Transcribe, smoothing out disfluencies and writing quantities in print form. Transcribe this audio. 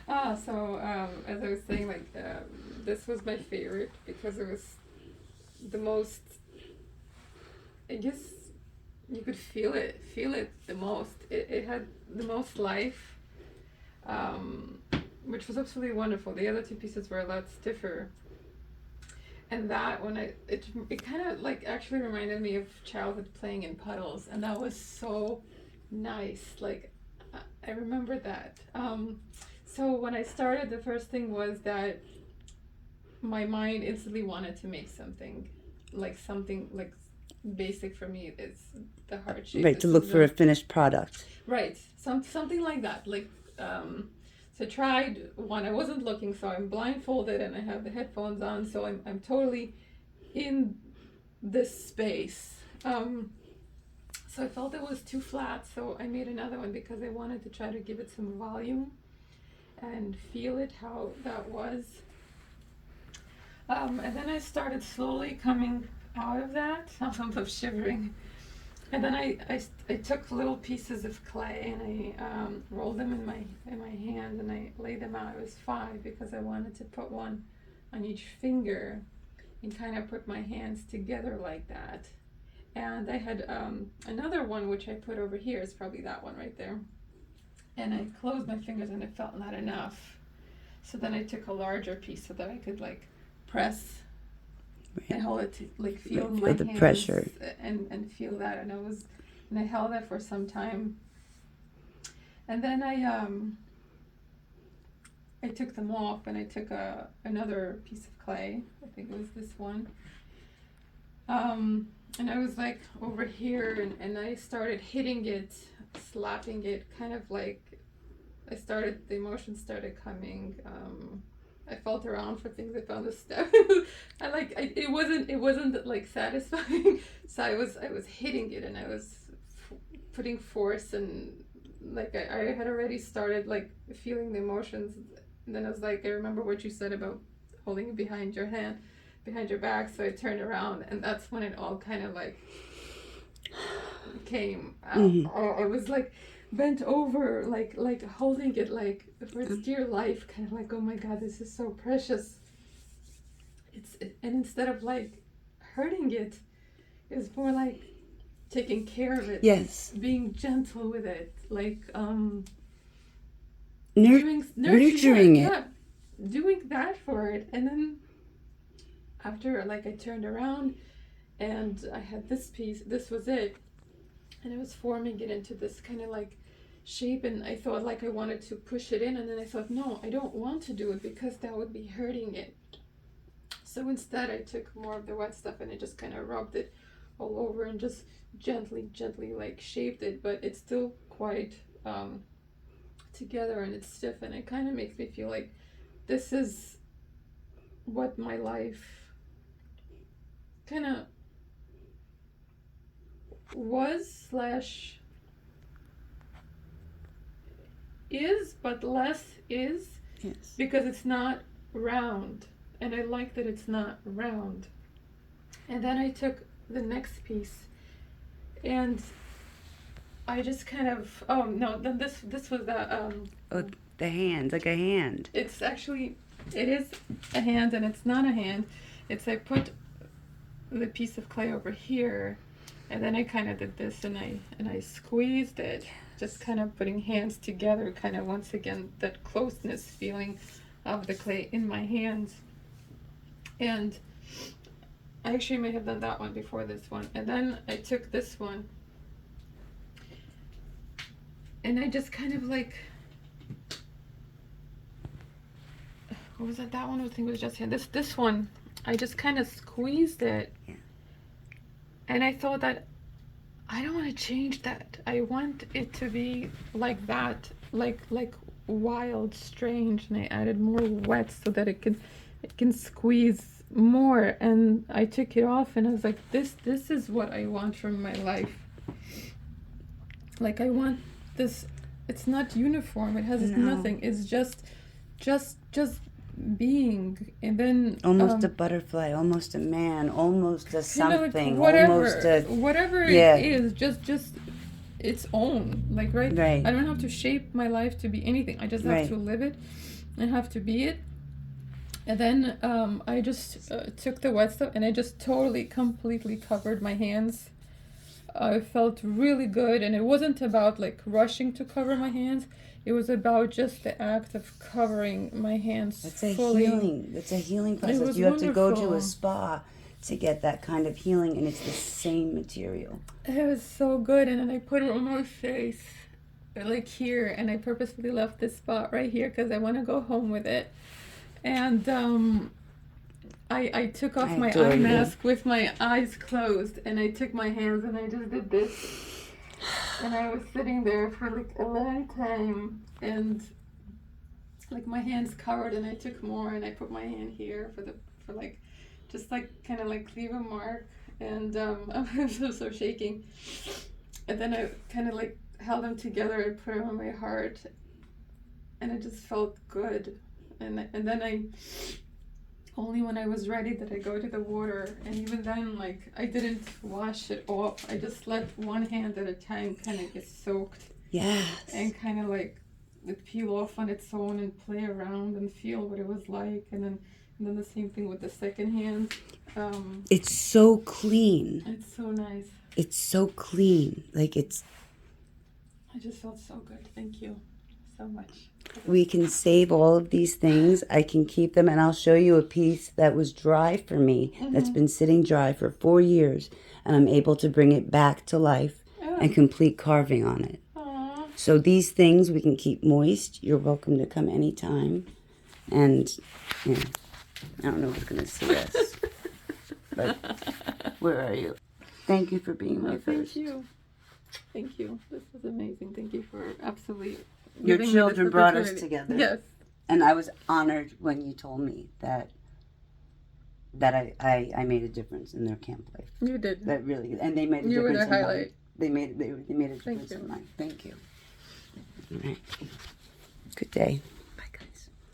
As I was saying, like this was my favorite because it was the most. I guess you could feel it the most. It had the most life, um, which was absolutely wonderful. The other two pieces were a lot stiffer, and that when it kind of like actually reminded me of childhood playing in puddles, and that was so nice. Like I remember that. So when I started, the first thing was that my mind instantly wanted to make something like basic for me. It's the heart shape. Right, to This look is for a a finished product. right, something like that. So I tried one. I wasn't looking, so I'm blindfolded and I have the headphones on, so I'm totally in this space. So I felt it was too flat, so I made another one because I wanted to try to give it some volume and feel it how that was. And then I started slowly coming out of that. I'm shivering. And then I took little pieces of clay and I rolled them in my hand and I laid them out. It was five because I wanted to put one on each finger and kind of put my hands together like that. And I had another one which I put over here. Is probably that one right there. And I closed my fingers and it felt not enough. So then I took a larger piece so that I could like press and hold it to like feel Right, my feel the hands pressure. and feel that. And I held that for some time. And then I took them off and I took another piece of clay. I think it was this one. And I was like over here and I started hitting it, slapping it, kind of like the emotions started coming. I felt around for things. I found a step. It wasn't like satisfying. So I was hitting it and I was putting force and like I had already started like feeling the emotions. And then I was like, I remember what you said about holding it behind your hand, behind your back. So I turned around and that's when it all kind of like came out. Mm-hmm. I was like bent over, like holding it like for its dear life, kind of like, oh my god, this is so precious. And instead of like hurting it, it's more like taking care of it, Yes. being gentle with it, like Nurturing it. yeah, doing that for it. And then after like I turned around and I had this piece, this was it, and I was forming it into this kind of like shape, and I thought like I wanted to push it in, and then I thought no, I don't want to do it because that would be hurting it. So instead I took more of the wet stuff and I just kind of rubbed it all over and just gently like shaped it, but it's still quite together and it's stiff, and it kind of makes me feel like this is what my life kind of was slash is, but less is. Yes. Because it's not round, and I like that it's not round. And then I took the next piece and I just kind of then this was the Oh, the hand, like a hand. it's actually it is a hand and it's not a hand. It's I put the piece of clay over here and then I kind of did this and I squeezed it, just kind of putting hands together, kind of once again that closeness feeling of the clay in my hands. And I actually may have done that one before this one. And then I took this one and I just kind of like, what was that? That one I think was just here. This one, I just kind of squeezed it. Yeah. And I thought that I don't want to change that. I want it to be like that, like wild, strange. And I added more wet so that it can squeeze more. And I took it off and I was like, this is what I want from my life. Like I want this. It's not uniform. It has nothing. It's just being. And then almost a butterfly, almost a man, almost a something, whatever, almost a whatever yeah. it is. Just its own. Like, right? Right. I don't have to shape my life to be anything. I just have Right. to live it and have to be it. And then I just took the wet stuff and I just totally, completely covered my hands. I felt really good, and it wasn't about like rushing to cover my hands. It was about just the act of covering my hands That's a fully. healing. That's a healing process. was You have to go to wonderful. a spa to get that kind of healing, and it's the same material. It was so good, and then I put it on my face, like here, and I purposefully left this spot right here because I want to go home with it. And I took off I my adore eye you. mask with my eyes closed, and I took my hands and I just did this. And I was sitting there for like a long time, and like my hands covered, and I took more, and I put my hand here for like, just like kind of like leave a mark, and I'm so shaking. And then I kind of like held them together and put them on my heart, and it just felt good. And then I only when I was ready did I go to the water, and even then, like, I didn't wash it off. I just let one hand at a time kind of get soaked. Yes. And kind of like it peel off on its own and play around and feel what it was like, and then the same thing with the second hand. It's so clean. It's so nice. It's so clean. Like I just felt so good. Thank you so much. we can save all of these things. I can keep them, and I'll show you a piece that was dry for me, that's been sitting dry for 4 years, and I'm able to bring it back to life and complete carving on it. Aww. So these things we can keep moist. You're welcome to come anytime. And yeah, I don't know who's going to see this, but where are you? Thank you for being my first. Thank you. Thank you. This was amazing. Thank you for absolutely. Your giving me children this brought us opportunity. together. Yes. And I was honored when you told me that I made a difference in their camp life. You did. That really, and they made a You were difference the in highlight. mine. They made a Thank difference you. in mine. Thank you. All right. Good day.